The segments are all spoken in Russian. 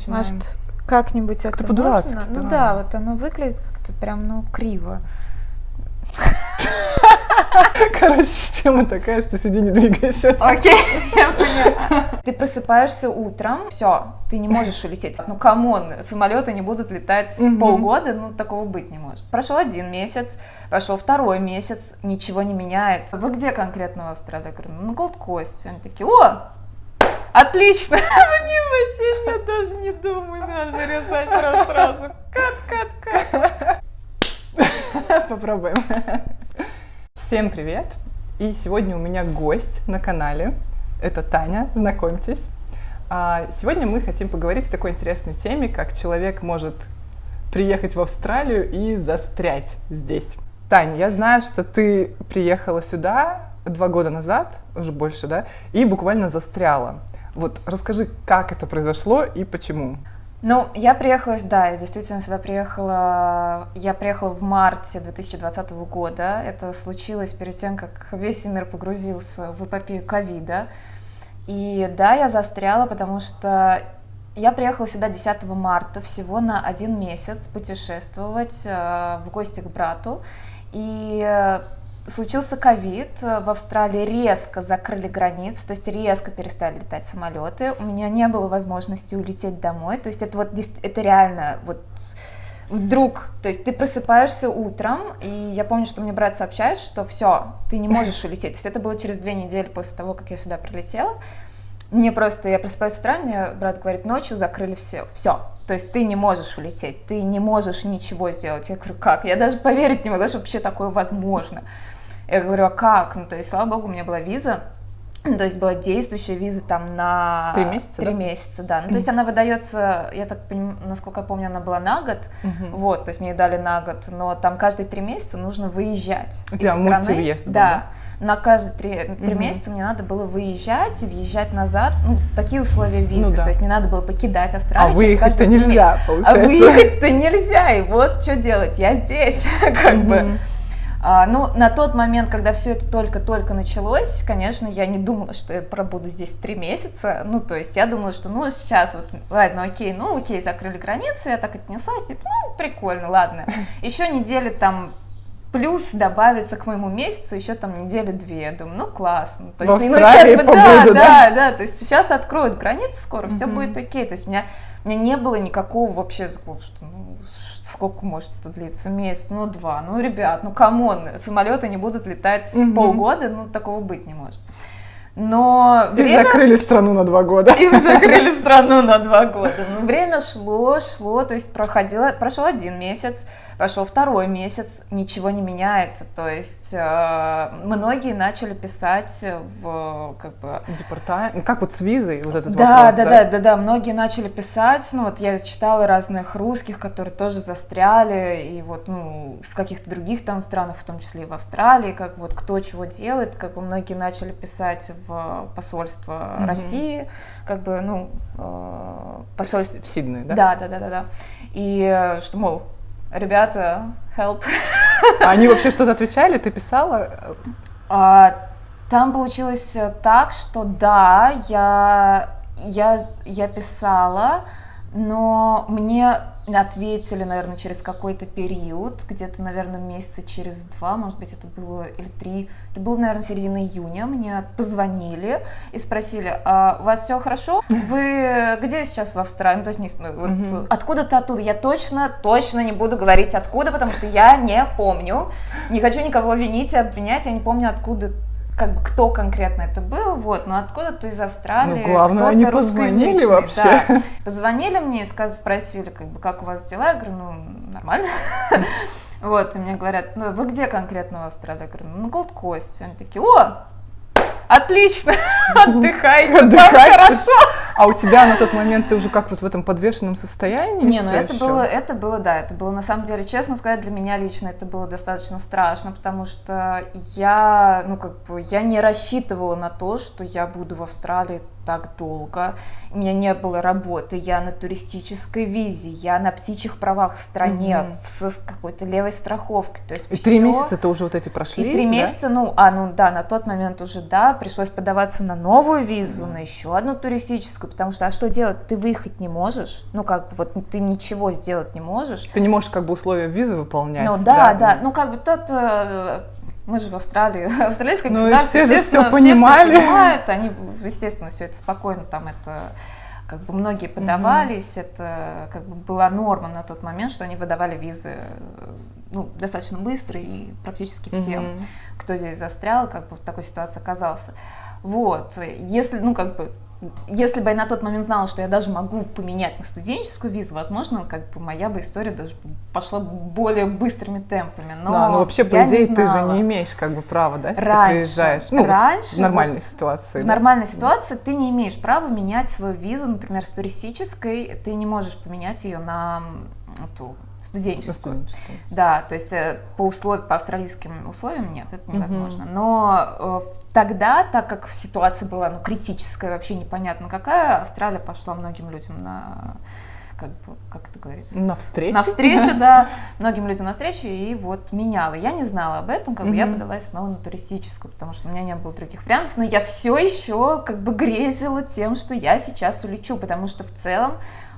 начинаем. Может, как-нибудь как-то это по-дурацки, можно? Ну да. да, вот оно выглядит как-то прям, криво. Короче, система такая, что сиди, не двигайся. Окей, я поняла. Ты просыпаешься утром, все, ты не можешь улететь. Ну, камон, самолеты не будут летать полгода, такого быть не может. Прошел 1 месяц, прошел 2 месяц, ничего не меняется. Вы где конкретно в Австралии? Я говорю, на Gold Coast. Они такие, о, отлично. Мне вообще нет, даже не думаю, надо вырезать просто сразу. Кат. Попробуем. Всем привет! И сегодня у меня гость на канале. Это Таня, знакомьтесь. Сегодня мы хотим поговорить о такой интересной теме, как человек может приехать в Австралию и застрять здесь. Тань, я знаю, что ты приехала сюда 2 года назад, уже больше, да, и буквально застряла. Вот расскажи, как это произошло и почему. Я приехала, да, я действительно сюда приехала, я приехала в марте 2020 года, это случилось перед тем, как весь мир погрузился в эпопею ковида, и да, я застряла, потому что я приехала сюда 10 марта всего на 1 месяц путешествовать в гости к брату, и случился ковид, в Австралии резко закрыли границы, то есть резко перестали летать самолеты, у меня не было возможности улететь домой, то есть это реально вот вдруг, то есть ты просыпаешься утром, и я помню, что мне брат сообщает, что все, ты не можешь улететь, то есть это было через 2 недели после того, как я сюда прилетела, я просыпаюсь с утра, мне брат говорит, ночью закрыли все, то есть ты не можешь улететь, ты не можешь ничего сделать, я говорю, как, я даже поверить не могла, что вообще такое возможно. Я говорю, а как? То есть, слава богу, у меня была виза, то есть была действующая виза там на 3 месяца, 3 месяца, да. То есть она выдается, я так понимаю, насколько я помню, она была на год, вот, то есть мне ее дали на год, но там каждые 3 месяца нужно выезжать из страны. Мультивъезд, да. На каждые 3 месяца мне надо было выезжать и въезжать назад, такие условия визы, да. То есть мне надо было покидать Австралию. А выехать-то нельзя, получается. А выехать-то нельзя, и вот что делать, я здесь, как бы. На тот момент, когда все это только-только началось, конечно, я не думала, что я пробуду здесь 3 месяца, то есть я думала, что, сейчас вот, ладно, окей, закрыли границы, я так отнеслась, типа, прикольно, ладно, еще недели там плюс добавится к моему месяцу, еще там 2 недели, я думаю, классно, то есть, в Австралии побуду, да, то есть сейчас откроют границы скоро, все будет окей, то есть у меня не было никакого вообще, что, сколько может это длиться? Месяц, 2. Ребят, камон, самолеты не будут летать полгода, такого быть не может. Но время... закрыли страну на 2 года. И закрыли страну на 2 года. Время шло, то есть прошел 1 месяц, прошел 2 месяц, ничего не меняется. То есть многие начали писать в департамент. Как вот с визой вот этот вопрос? Да, многие начали писать. Я читала разных русских, которые тоже застряли, и в каких-то других там странах, в том числе и в Австралии, кто чего делает, многие начали писать в посольство России, посольство в Сиднее, да? Да. И что, мол, ребята, help. А они вообще что-то отвечали? Ты писала? Там получилось так, что да, я писала, но мне ответили, наверное, через какой-то период, где-то, наверное, месяца через 2, может быть, это было или 3, это было, наверное, середина июня, мне позвонили и спросили, у вас все хорошо? Вы где сейчас в Австралии? То есть, откуда-то оттуда. Я точно не буду говорить откуда, потому что я не помню, не хочу никого винить и обвинять, я не помню, откуда, кто конкретно это был, но откуда-то из Австралии, главное, кто-то они позвонили вообще. Да. Позвонили мне и спросили, как у вас дела, я говорю, нормально. И мне говорят, вы где конкретно в Австралии? Я говорю, на Gold Coast. Они такие, о, отлично, отдыхайте, там хорошо. А у тебя на тот момент ты уже как в этом подвешенном состоянии? Не, это было на самом деле, честно сказать, для меня лично это было достаточно страшно, потому что я не рассчитывала на то, что я буду в Австралии так долго, у меня не было работы, я на туристической визе, я на птичьих правах в стране, с какой-то левой страховкой. То есть и 3 месяца-то уже вот эти прошли? И 3 месяца, на тот момент уже, пришлось подаваться на новую визу, на еще одну туристическую, потому что, а что делать? Ты выехать не можешь, ты ничего сделать не можешь. Ты не можешь условия визы выполнять. Мы же в Австралии, австралийское государство, все естественно, все понимают, они, естественно, все это спокойно, многие подавались, это была норма на тот момент, что они выдавали визы, достаточно быстро и практически всем, кто здесь застрял, в такой ситуации оказался. Если бы я на тот момент знала, что я даже могу поменять на студенческую визу, возможно, моя бы история даже пошла более быстрыми темпами. Но вообще, по идее, ты же не имеешь права, если ты приезжаешь. В нормальной ситуации. В нормальной ситуации ты не имеешь права менять свою визу, например, с туристической, ты не можешь поменять ее на эту студенческую. Да, то есть по австралийским условиям нет, это невозможно. Но тогда, так как ситуация была критическая, вообще непонятно какая, Австралия пошла многим людям на, как это говорится? Навстречу? Навстречу, да, многим людям навстречу, и меняла. Я не знала об этом, я подалась снова на туристическую, потому что у меня не было других вариантов, но я все еще грезила тем, что я сейчас улечу, потому что в целом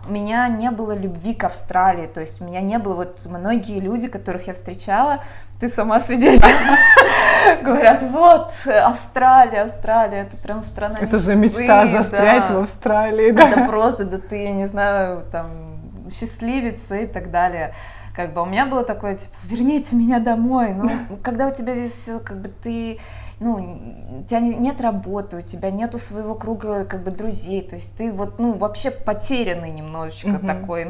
у меня не было любви к Австралии, то есть у меня не было, многие люди, которых я встречала, ты сама свидетель, говорят, Австралия, это прям страна мечты. Это же мечта застрять в Австралии, да? Это просто, ты, я не знаю, счастливица и так далее. У меня было такое, верните меня домой, когда у тебя здесь, у тебя нет работы, у тебя нету своего круга друзей, то есть ты вообще потерянный немножечко такой,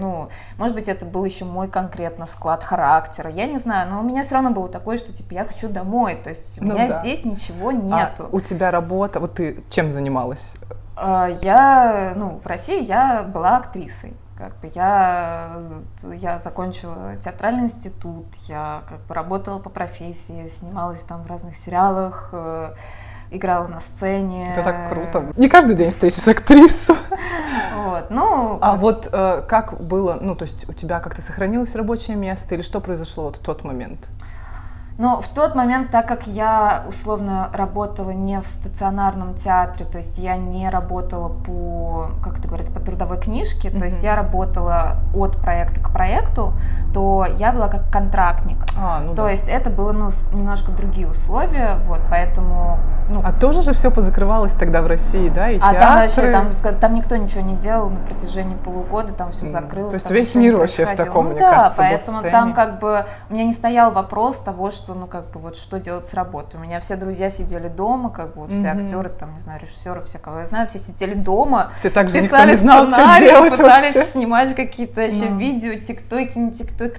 может быть, это был еще мой конкретно склад характера, я не знаю, но у меня все равно было такое, что я хочу домой, то есть у меня здесь ничего нету. У тебя работа, ты чем занималась? В России я была актрисой. Я закончила театральный институт, я работала по профессии, снималась в разных сериалах, играла на сцене. Это так круто. Не каждый день встретишь актрису. Как было, то есть у тебя как-то сохранилось рабочее место или что произошло в тот момент? Но в тот момент, так как я условно работала не в стационарном театре, то есть я не работала по трудовой книжке, то есть я работала от проекта к проекту, то я была как контрактник. То есть это было немножко другие условия, поэтому... А тоже же все позакрывалось тогда в России, да, и театры? Там никто ничего не делал на протяжении полугода, там все закрылось. То есть весь мир вообще в таком, мне кажется, поэтому там у меня не стоял вопрос того, что что делать с работой. У меня все друзья сидели дома, все актеры, режиссеры, все, кого я знаю, все сидели дома, все так же писали никто не знал, сценарии, что делать пытались вообще. снимать какие-то еще видео, тиктоки, не тиктоки,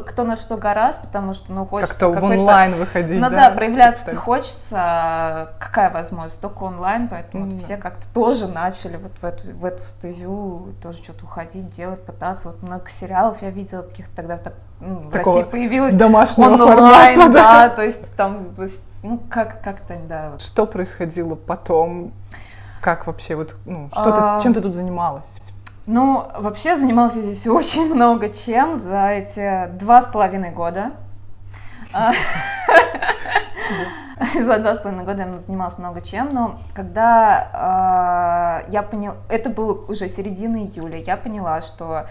кто на что гораст, потому что, хочется как-то в онлайн выходить, проявляться-то хочется, а какая возможность? Только онлайн, поэтому все как-то тоже начали в эту стезю тоже что-то уходить, делать, пытаться. Много сериалов я видела, каких-то тогда в России появилось домашнего онлайн, формата, да. То есть там, как-то, да. Что происходило потом? Как вообще, чем ты тут занималась? Вообще занималась я здесь очень много чем за эти 2,5 года. За 2,5 года я занималась много чем, но когда я поняла, это было уже середина июля, я поняла, что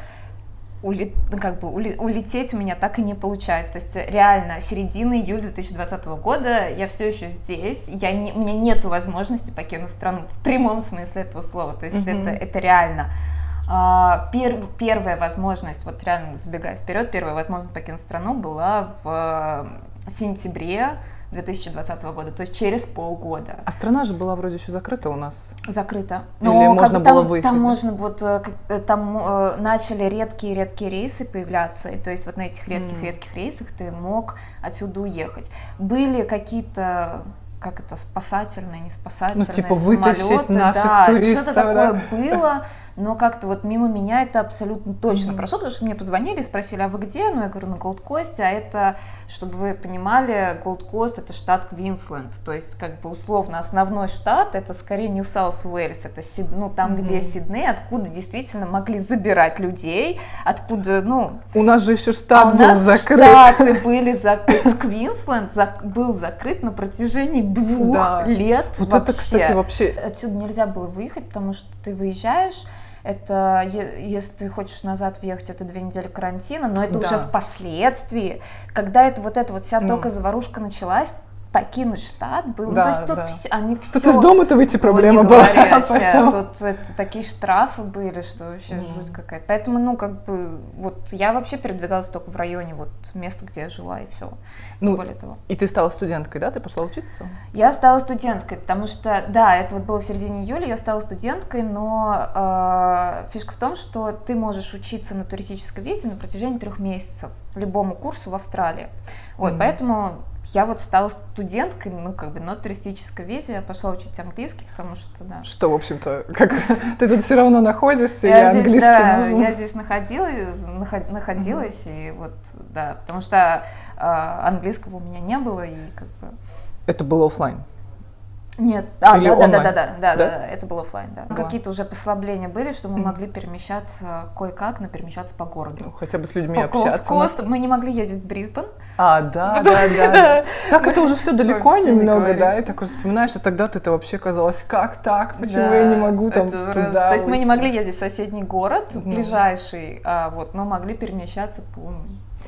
улететь у меня так и не получается. То есть реально середина июля 2020 года я все еще здесь, у меня нет возможности покинуть страну в прямом смысле этого слова. То есть это реально. Первая возможность, реально забегая вперед, первая возможность покинуть страну была в сентябре 2020 года, то есть через полгода. А страна же была вроде еще закрыта у нас? Закрыта. Или можно было выехать? Там можно там начали редкие рейсы появляться, и то есть на этих редких рейсах ты мог отсюда уехать. Были какие-то спасательные, не спасательные вытащить самолеты, наших туристов, что-то такое было, но как-то вот мимо меня это абсолютно точно прошло, потому что мне позвонили, спросили, а вы где? Ну, я говорю, на Gold Coast, а это, чтобы вы понимали, Gold Coast — это штат Квинсленд, то есть, как бы, условно, основной штат — это скорее Нью-Саус-Уэльс, это там, где Сидней, откуда действительно могли забирать людей, откуда, ну... У нас же еще штат был закрыт. Штаты были закрыты, то есть Квинсленд был закрыт на протяжении 2 лет вот вообще. Это, кстати, вообще... Отсюда нельзя было выехать, потому что ты выезжаешь, это, если ты хочешь назад въехать, это 2 недели карантина, но это уже впоследствии, когда это вот вся только заварушка началась, покинуть штат было. Да, то есть тут они все... Тут из дома-то выйти проблема вот была. Поэтому... Тут такие штрафы были, что вообще жуть какая-то. Поэтому, ну, как бы, вот я вообще передвигалась только в районе вот места, где я жила, и все. Ну, более того. И ты стала студенткой, да? Ты пошла учиться? Я стала студенткой, потому что, да, это вот было в середине июля, я стала студенткой, но фишка в том, что ты можешь учиться на туристической визе на протяжении 3 месяцев любому курсу в Австралии. Вот, поэтому я вот стала студенткой, ну, как бы на туристической визе, я пошла учить английский, потому что, да. Что, в общем-то, как ты тут все равно находишься, и английский нужен. Я здесь находилась, и вот, да, потому что английского у меня не было, и как бы... Это было офлайн? Нет, да, это было офлайн, да. Какие-то уже послабления были, что мы могли перемещаться кое-как, но перемещаться по городу. Ну, хотя бы с людьми общаться. Мы не могли ездить в Брисбен. Да. Так это уже все далеко немного, да, и так уже вспоминаешь, а тогда ты это вообще казалось, как так, почему я не могу там туда. То есть мы не могли ездить в соседний город, ближайший, но могли перемещаться по...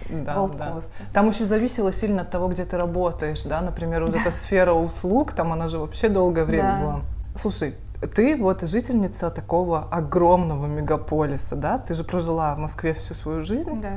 Да. Там еще зависело сильно от того, где ты работаешь, да, например, вот эта сфера услуг, там она же вообще долгое время была. Слушай, ты вот жительница такого огромного мегаполиса, да, ты же прожила в Москве всю свою жизнь, да.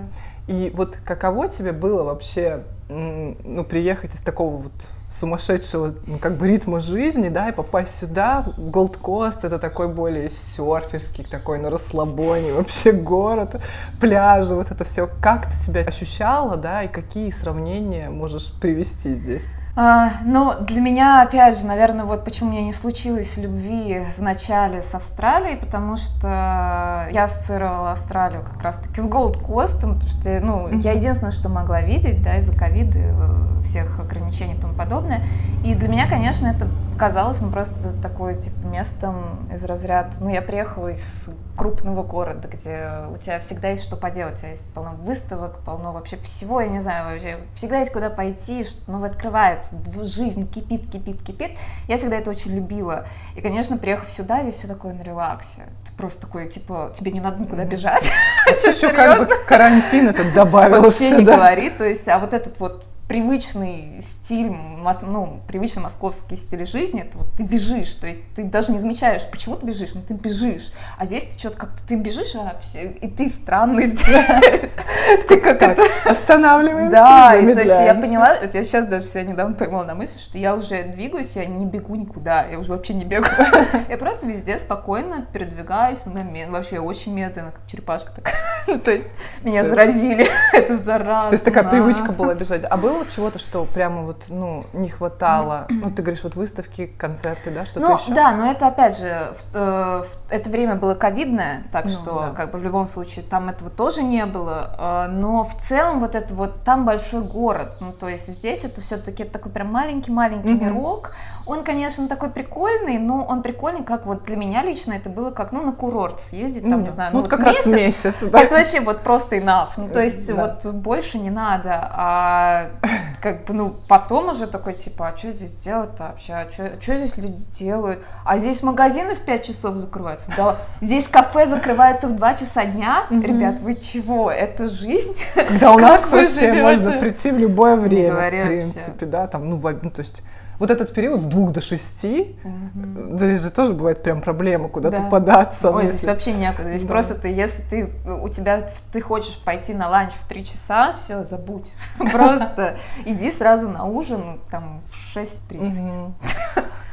И вот каково тебе было вообще, ну, приехать из такого вот сумасшедшего, ну, как бы ритма жизни, да, и попасть сюда, в Gold Coast, это такой более серферский, такой на расслабоне, вообще город, пляжи, вот это все. Как ты себя ощущала, да, и какие сравнения можешь привести здесь? Ну, для меня, опять же, наверное, вот почему у меня не случилось любви в начале с Австралией, потому что я ассоциировала Австралию как раз-таки с Gold Coast, потому что, ну, я единственное, что могла видеть, да, из-за ковида, всех ограничений и тому подобное. И для меня, конечно, это казалось, ну, просто такое, типа, местом из разряда, ну, я приехала из крупного города, где у тебя всегда есть что поделать, у тебя есть полно выставок, полно вообще всего, я не знаю, вообще всегда есть куда пойти, что-то новое открывается, жизнь кипит. Я всегда это очень любила. И, конечно, приехав сюда, здесь все такое на релаксе. Ты просто такой, типа, тебе не надо никуда бежать. Еще как бы карантин этот добавился. Вообще не говори, то есть, а вот этот вот привычный стиль, привычный московский стиль жизни, это вот ты бежишь, то есть ты даже не замечаешь, почему ты бежишь, но ты бежишь, а здесь ты что-то как-то, ты бежишь, и ты странный здесь. Ты как это останавливаемся, да, и то есть я поняла, вот я сейчас даже себя недавно поймала на мысль, что я уже двигаюсь, я не бегу никуда, я уже вообще не бегаю, я просто везде спокойно передвигаюсь, вообще очень медленно, как черепашка такая, то есть меня заразили, это заразно. То есть такая привычка была бежать, а было чего-то, что прямо вот, ну, не хватало? Ну, ты говоришь, вот выставки, концерты, да, что-то еще? Да, но это, опять же, в это время было ковидное, так что, как бы, в любом случае, там этого тоже не было, но в целом вот это вот, там большой город, ну, то есть здесь это все-таки такой прям маленький мирок, он, конечно, такой прикольный, но он прикольный, как вот для меня лично это было как, ну, на курорт съездить, там, не знаю, ну, вот как раз месяц, да. Это вообще вот просто enough, ну, то есть вот больше не надо, а как бы, ну, потом уже такой, типа, а что здесь делать-то вообще, а что здесь люди делают, а здесь магазины в 5 часов закрываются, да, здесь кафе закрывается в 2 часа дня, ребят, вы чего, это жизнь? Когда у нас вообще можно прийти в любое время, в принципе, да, там, ну, то есть вот этот период с 2 до 6, здесь же тоже бывает прям проблема куда-то податься. Ой, здесь вообще некуда. Здесь просто если ты хочешь пойти на ланч в 3 часа, все, забудь. Просто иди сразу на ужин там в 6:30.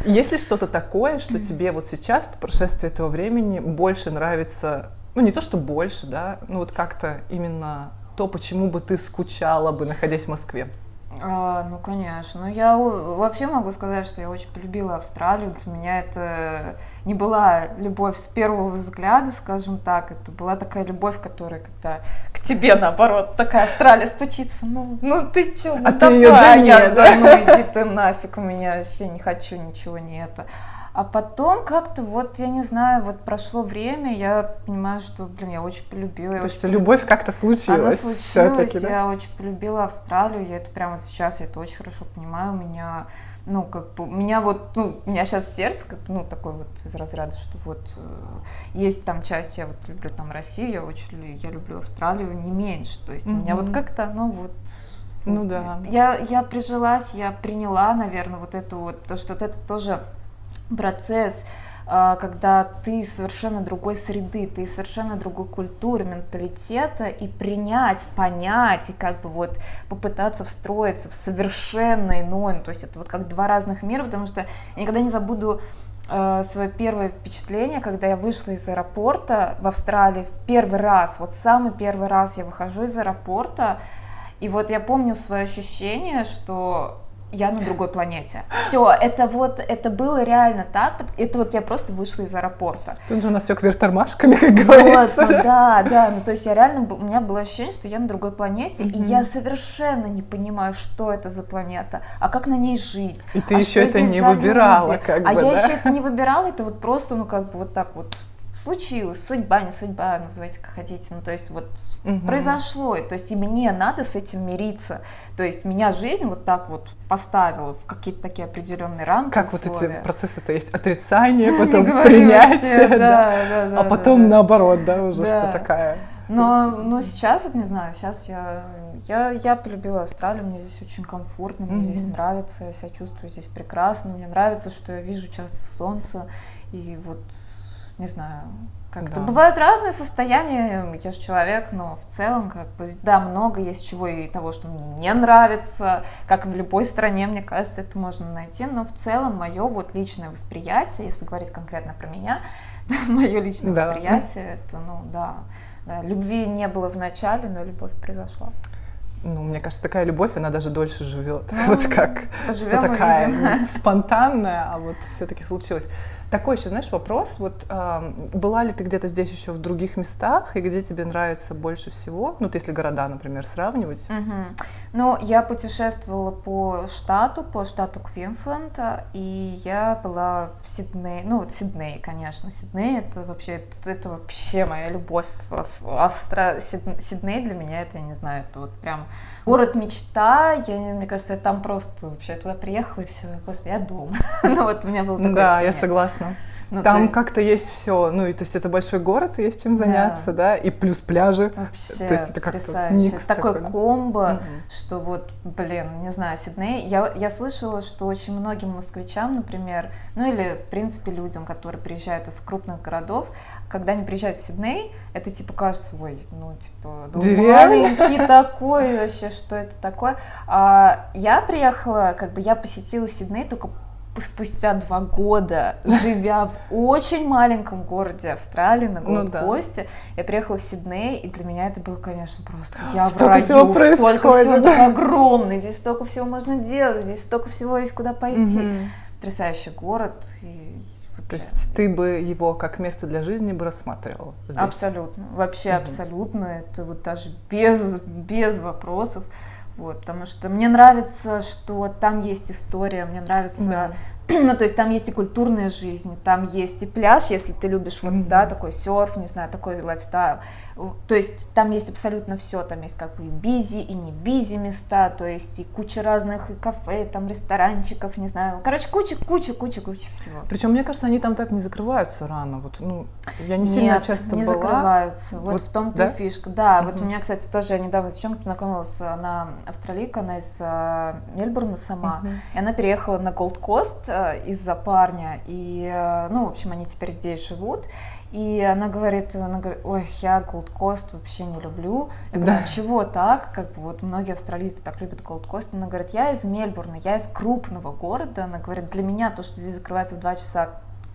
Есть ли что-то такое, что тебе вот сейчас, по прошествии этого времени, больше нравится, ну не то, что больше, да, ну вот как-то именно то, почему бы ты скучала бы, находясь в Москве? Ну, конечно. Ну, я вообще могу сказать, что я очень полюбила Австралию. Для меня это не была любовь с первого взгляда, скажем так. Это была такая любовь, которая, когда к тебе, наоборот, такая Австралия стучится. Ну ты чё, ну ты её давай, да да, ну иди ты нафиг, у меня вообще не хочу ничего, не это. А потом как-то вот, я не знаю, вот прошло время, я понимаю, что, блин, я очень полюбила. То есть любовь как-то случилась. Она случилась, да? я очень полюбила Австралию, я это прямо вот сейчас, я это очень хорошо понимаю, у меня, ну, как бы, у меня вот, ну, у меня сейчас сердце, как, ну, такой вот из разряда, что вот есть там часть, я вот люблю там Россию, я люблю Австралию не меньше, то есть у меня вот как-то, ну, вот... Ну да. Я прижилась, я приняла, наверное, вот эту вот, то, что вот это тоже процесс, когда ты совершенно другой среды, ты совершенно другой культуры, менталитета, и принять, понять, и как бы вот попытаться встроиться в совершенно иной, то есть это вот как два разных мира, потому что я никогда не забуду свое первое впечатление, когда я вышла из аэропорта в Австралии в первый раз, вот самый первый раз я выхожу из аэропорта, и вот я помню свое ощущение, что я на другой планете. Все, это было реально так. Это вот я просто вышла из аэропорта. Тут же у нас все кверх тормашками, как говорится. Вот, ну, да, ну то есть я реально, у меня было ощущение, что я на другой планете, и я совершенно не понимаю, что это за планета, а как на ней жить. И ты еще это не выбирала, как бы, да? Я еще это не выбирала, это вот просто, ну как бы вот так вот случилось, судьба, не судьба, называйте как хотите, ну то есть вот произошло, то есть и мне надо с этим мириться, то есть меня жизнь вот так вот поставила в какие-то такие определенные рамки, как условия. Вот эти процессы-то есть отрицание, потом принятие, а потом наоборот, да, уже что такая. Но сейчас вот не знаю, сейчас я полюбила Австралию, мне здесь очень комфортно, мне здесь нравится, я себя чувствую здесь прекрасно, мне нравится, что я вижу часто солнце, и вот не знаю, как-то бывают разные состояния, я же человек, но в целом, как бы, да, много есть чего и того, что мне не нравится, как и в любой стране, мне кажется, это можно найти, но в целом мое вот личное восприятие, если говорить конкретно про меня, мое личное восприятие, это, ну, да, любви не было в начале, но любовь произошла. Ну, мне кажется, такая любовь, она даже дольше живет, вот как, что такая спонтанная, а вот все-таки случилось. Такой еще, знаешь, вопрос, вот была ли ты где-то здесь еще в других местах, и где тебе нравится больше всего, ну, если города, например, сравнивать? Ну, я путешествовала по штату Квинсленд, и я была в Сиднее, ну, вот Сидней, конечно, Сидней это вообще моя любовь, Сидней для меня это, я не знаю, это вот прям город мечта, мне кажется, я там просто вообще туда приехала, и все, я дома, ну, вот у меня было такое ощущение. Да, я согласна. Ну, там есть... как-то есть все, ну и то есть это большой город, есть чем заняться, да, и плюс пляжи. Вообще то есть это потрясающе. Такой комбо, что вот, блин, не знаю, Сидней. Я слышала, что очень многим москвичам, например, ну или в принципе людям, которые приезжают из крупных городов, когда они приезжают в Сидней, это типа кажется, ой, ну типа маленький такой вообще, что это такое. Я приехала, как бы я посетила Сидней только спустя 2 года, живя в очень маленьком городе Австралии, на Голд-Косте, я приехала в Сидней, и для меня это было, конечно, просто я в раю, столько всего огромно, здесь столько всего можно делать, здесь столько всего есть куда пойти. Потрясающий город. То есть ты бы его как место для жизни бы рассматривала здесь? Абсолютно, вообще абсолютно, это вот даже без вопросов. Вот, потому что мне нравится, что там есть история, мне нравится, ну, то есть там есть и культурная жизнь, там есть и пляж, если ты любишь вот, да, такой серф, не знаю, такой лайфстайл, то есть там есть абсолютно все, там есть как бы и бизи, и не бизи места, то есть и куча разных и кафе, там ресторанчиков, не знаю, короче, куча всего. Причем, мне кажется, они там так не закрываются рано, вот, ну, я не сильно часто не была. Закрываются, вот в том-то и фишка, да, вот у меня, кстати, тоже, я недавно с девчонкой познакомилась, она австралийка, она из Мельбурна сама, и она переехала на Голд-Кост из-за парня, и, ну, в общем, они теперь здесь живут. И она говорит, ой, я Голд-Кост вообще не люблю. Я говорю, чего так? Как бы вот многие австралийцы так любят Голд-Кост. Она говорит, я из Мельбурна, я из крупного города. Она говорит, для меня то, что здесь закрывается в 2 часа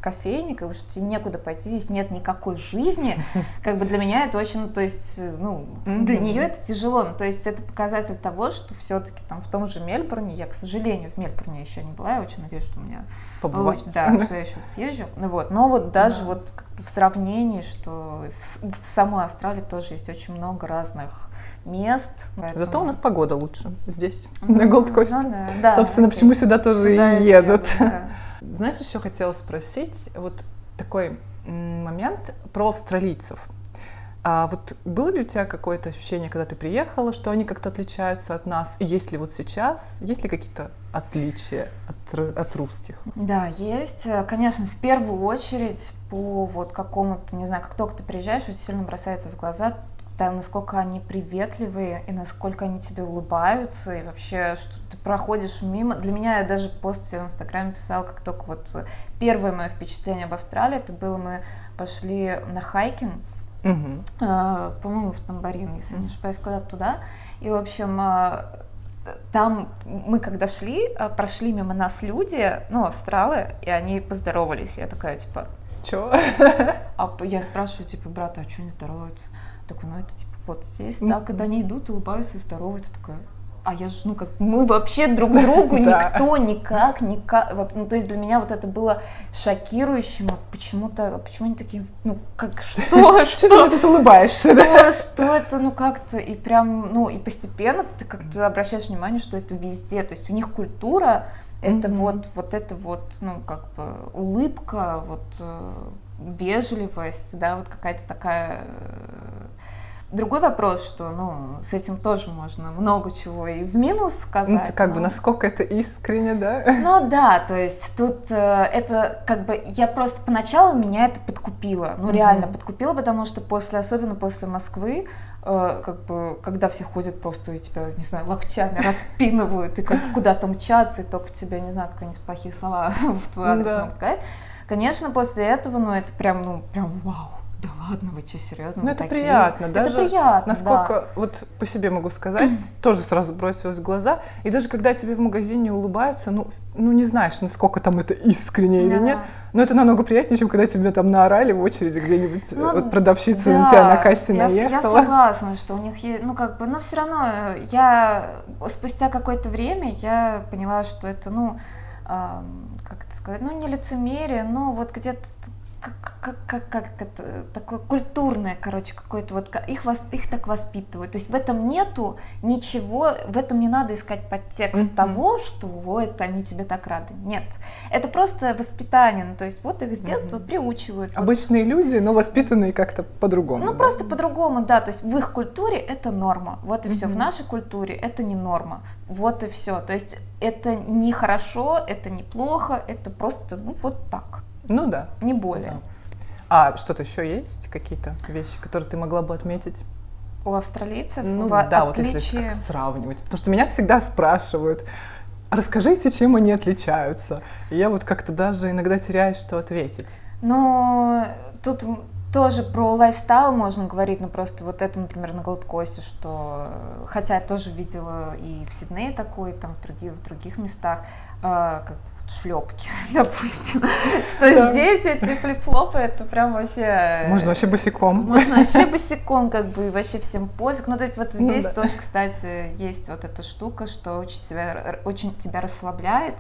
кофейне, как бы, что тебе некуда пойти, здесь нет никакой жизни, как бы для меня это очень, то есть, ну, для нее это тяжело, ну, то есть это показатель того, что все-таки там в том же Мельбурне, я, к сожалению, в Мельбурне еще не была, я очень надеюсь, что у меня получится, да, что я еще съезжу, вот, но вот даже вот как бы в сравнении, что в самой Австралии тоже есть очень много разных мест. Поэтому... Зато у нас погода лучше здесь, на Голд-Косте. Ну, да, собственно, почему сюда тоже и едут. Да. Знаешь, еще хотела спросить вот такой момент про австралийцев. А вот было ли у тебя какое-то ощущение, когда ты приехала, что они как-то отличаются от нас? И есть ли вот сейчас, есть ли какие-то отличия от русских? Да, есть. Конечно, в первую очередь по вот какому-то, не знаю, как только ты приезжаешь, очень сильно бросается в глаза, да, насколько они приветливые и насколько они тебе улыбаются, и вообще, что ты проходишь мимо. Для меня, я даже пост в Инстаграме писала, как только вот первое мое впечатление об Австралии, это было, мы пошли на хайкинг, по-моему, в Тамбарин, если не ошибаюсь, куда-то туда, и, в общем, там мы, когда шли, прошли мимо нас люди, ну, австралы, и они поздоровались, я такая, типа... Чё? А я спрашиваю, типа, брата, а что они здороваются? Такой, ну это типа вот здесь, да, когда они идут, улыбаются и здороваются, такая, а я же, ну как, мы вообще друг другу никто, никак, ну то есть для меня вот это было шокирующим, почему они такие, ну как, что ты тут улыбаешься, да? Что это, ну как-то, и прям, ну и постепенно ты как-то обращаешь внимание, что это везде, то есть у них культура, это вот это вот, ну как бы улыбка, вот вежливость, да, вот какая-то такая... Другой вопрос, что, ну, с этим тоже можно много чего и в минус сказать. Ну, как бы, насколько это искренне, да? Ну, да, то есть тут это, как бы, я просто поначалу меня это подкупило, ну, реально подкупило, потому что особенно после Москвы, как бы, когда все ходят просто и тебя, не знаю, локтями распинывают, и как куда-то мчатся, и только тебе, не знаю, какие-нибудь плохие слова в твой адрес могут сказать. Конечно, после этого, ну, это прям вау. Да ладно, вы что, серьезно? Ну, это приятно, даже это приятно, насколько, вот по себе могу сказать, тоже сразу бросилось в глаза, и даже когда тебе в магазине улыбаются, ну не знаешь, насколько там это искренне или нет, но это намного приятнее, чем когда тебе там наорали в очереди где-нибудь, вот продавщица на тебя на кассе наехала. Я согласна, что у них есть, ну как бы, но все равно я спустя какое-то время я поняла, что это, ну, как это сказать, ну не лицемерие, но вот где-то как это, такое культурное, короче, какое-то вот, их так воспитывают, то есть в этом нету ничего, в этом не надо искать подтекст того, что вот они тебе так рады, нет, это просто воспитание, ну то есть вот их с детства приучивают. Обычные люди, но воспитанные как-то по-другому. Ну просто по-другому, да, то есть в их культуре это норма, вот и все, в нашей культуре это не норма, вот и все, то есть это не хорошо, это не плохо, это просто, ну вот так. Ну да. Не более. Да. А что-то еще есть? Какие-то вещи, которые ты могла бы отметить? У австралийцев? Ну да, вот если как сравнивать. Потому что меня всегда спрашивают, расскажите, чем они отличаются. И я вот как-то даже иногда теряюсь, что ответить. Ну, тут тоже про лайфстайл можно говорить, но просто вот это, например, на Голд-Косте, что, хотя я тоже видела и в Сиднее такое, и там в других местах, как шлепки, допустим, что здесь эти флип-флопы, это прям вообще... Можно вообще босиком. Можно вообще босиком, как бы, и вообще всем пофиг. Ну, то есть вот здесь тоже, кстати, есть вот эта штука, что очень тебя расслабляет.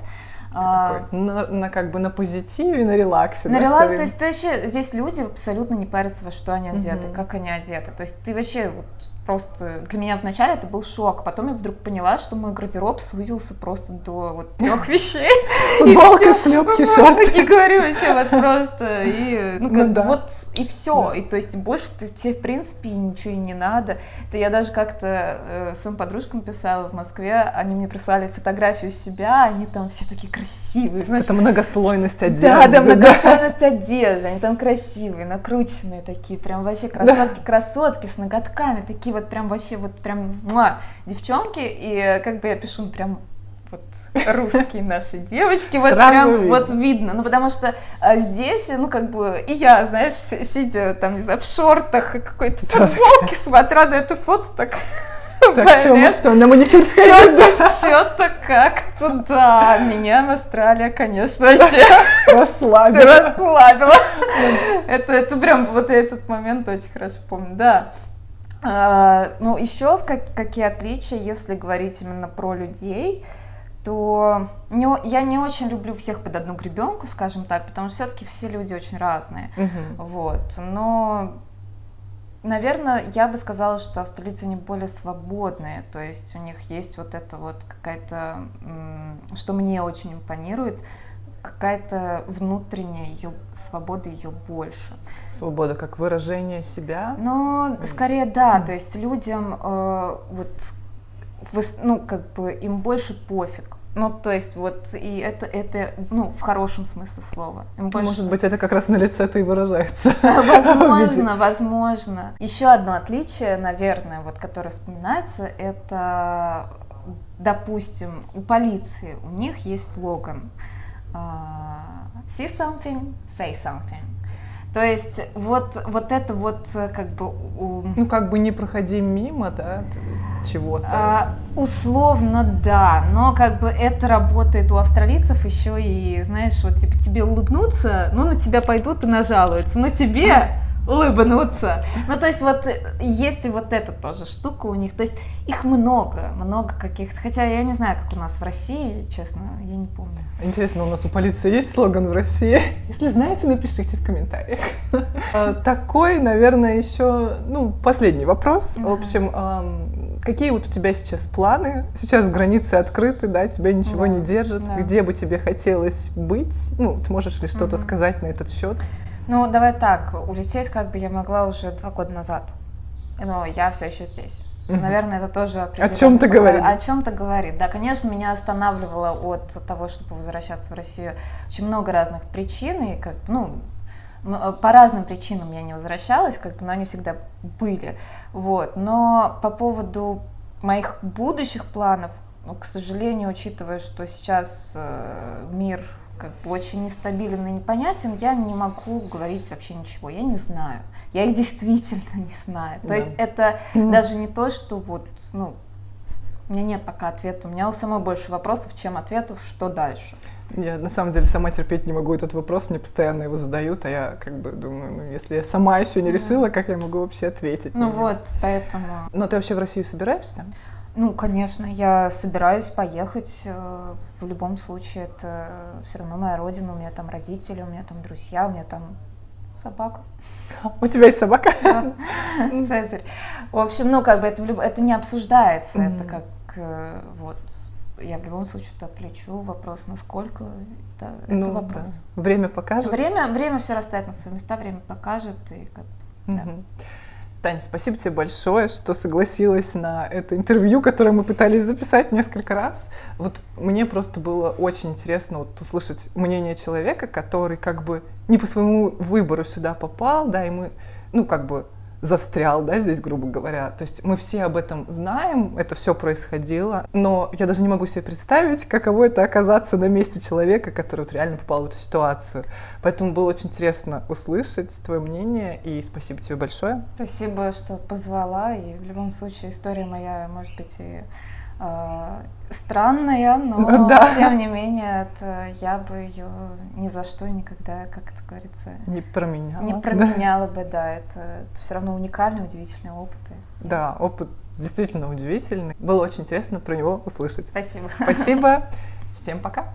Такой, как бы на позитиве, на релаксе. На релаксе, то есть ты вообще, здесь люди абсолютно не парятся, во что они одеты, как они одеты. То есть ты вообще вот просто... Для меня вначале это был шок, потом я вдруг поняла, что мой гардероб сузился просто до вот 3 вещей. Футболка, шлепки, шорты. И говорю вообще вот просто. И, вот и все. И то есть больше тебе в принципе ничего и не надо. Это я даже как-то своим подружкам писала в Москве, они мне прислали фотографию себя, они там все такие красивые. Это многослойность одежды. Да, многослойность одежды. Они там красивые, накрученные такие, прям вообще красотки с ноготками, такие вот прям вообще вот прям девчонки, и как бы я пишу прям вот русские наши девочки, вот прям видно. Вот видно, ну потому что здесь, ну как бы и я, знаешь, сидя там, не знаю, в шортах и какой-то футболке, смотря на эту фото, так Так, что мы что, на маникюр сходили? Что-то как-то, да, меня Австралия, конечно, вообще Расслабила. Это прям вот этот момент очень хорошо помню, да. Ну, еще какие отличия, если говорить именно про людей, то я не очень люблю всех под одну гребенку, скажем так, потому что все-таки все люди очень разные. Вот. Но, наверное, я бы сказала, что австралийцы они более свободные, то есть у них есть вот это вот какая-то, что мне очень импонирует, какая-то внутренняя ее свобода, ее больше. Свобода как выражение себя? Ну, скорее да, то есть людям ну, как бы им больше пофиг. Ну, то есть вот, и это ну, в хорошем смысле слова. Им больше... Может быть, это как раз на лице-то и выражается. Возможно. Еще одно отличие, наверное, вот, которое вспоминается, это, допустим, у полиции, у них есть слоган «See something, say something». То есть вот это вот как бы... Ну, как бы не проходи мимо, да, чего-то. Условно, да, но как бы это работает у австралийцев еще и, знаешь, вот типа тебе улыбнуться, ну, на тебя пойдут и нажалуются, но тебе улыбнуться. Ну, то есть вот есть и вот эта тоже штука у них, то есть их много каких-то, хотя я не знаю, как у нас в России, честно, я не помню. Интересно, у нас у полиции есть слоган в России? Если знаете, напишите в комментариях. Такой, наверное, еще, ну, последний вопрос. В общем, какие вот у тебя сейчас планы? Сейчас границы открыты, да, тебя ничего не держит. Где бы тебе хотелось быть? Ну, ты можешь ли что-то сказать на этот счет? Ну, давай так, улететь как бы я могла уже 2 года назад, но я все еще здесь. Наверное, это тоже о чем-то говорит. О чем-то говорит. Да, конечно, меня останавливало от того, чтобы возвращаться в Россию, очень много разных причин, и как, ну, по разным причинам я не возвращалась, как бы, но они всегда были. Вот. Но по поводу моих будущих планов, ну, к сожалению, учитывая, что сейчас мир как бы очень нестабилен и непонятен, я не могу говорить вообще ничего, я не знаю. Я их действительно не знаю. То есть это даже не то, что вот, ну, у меня нет пока ответа, у меня у самой больше вопросов, чем ответов, что дальше. Я на самом деле сама терпеть не могу этот вопрос, мне постоянно его задают, а я как бы думаю, ну, если я сама еще не решила, как я могу вообще ответить? Ну вот, поэтому... Но ты вообще в Россию собираешься? Ну, конечно, я собираюсь поехать, в любом случае, это все равно моя родина, у меня там родители, у меня там друзья, у меня там собака. У тебя есть собака? Да, Цезарь. В общем, ну, как бы это не обсуждается, это как, вот, я в любом случае туда полечу, вопрос, насколько, это вопрос. Да. Время покажет? Время все расставит на свои места, время покажет, и как бы, да. Таня, спасибо тебе большое, что согласилась на это интервью, которое мы пытались записать несколько раз. Вот мне просто было очень интересно вот услышать мнение человека, который как бы не по своему выбору сюда попал, да, и мы, ну, как бы застрял, да, здесь, грубо говоря. То есть мы все об этом знаем, это все происходило, но я даже не могу себе представить, каково это оказаться на месте человека, который вот реально попал в эту ситуацию. Поэтому было очень интересно услышать твое мнение, и спасибо тебе большое. Спасибо, что позвала, и в любом случае история моя, может быть, и странная, но тем не менее я бы ее ни за что никогда, как это говорится, не променяла. Бы, да, это все равно уникальный, удивительный опыт. Да, опыт действительно удивительный. Было очень интересно про него услышать. Спасибо. Спасибо. Всем пока.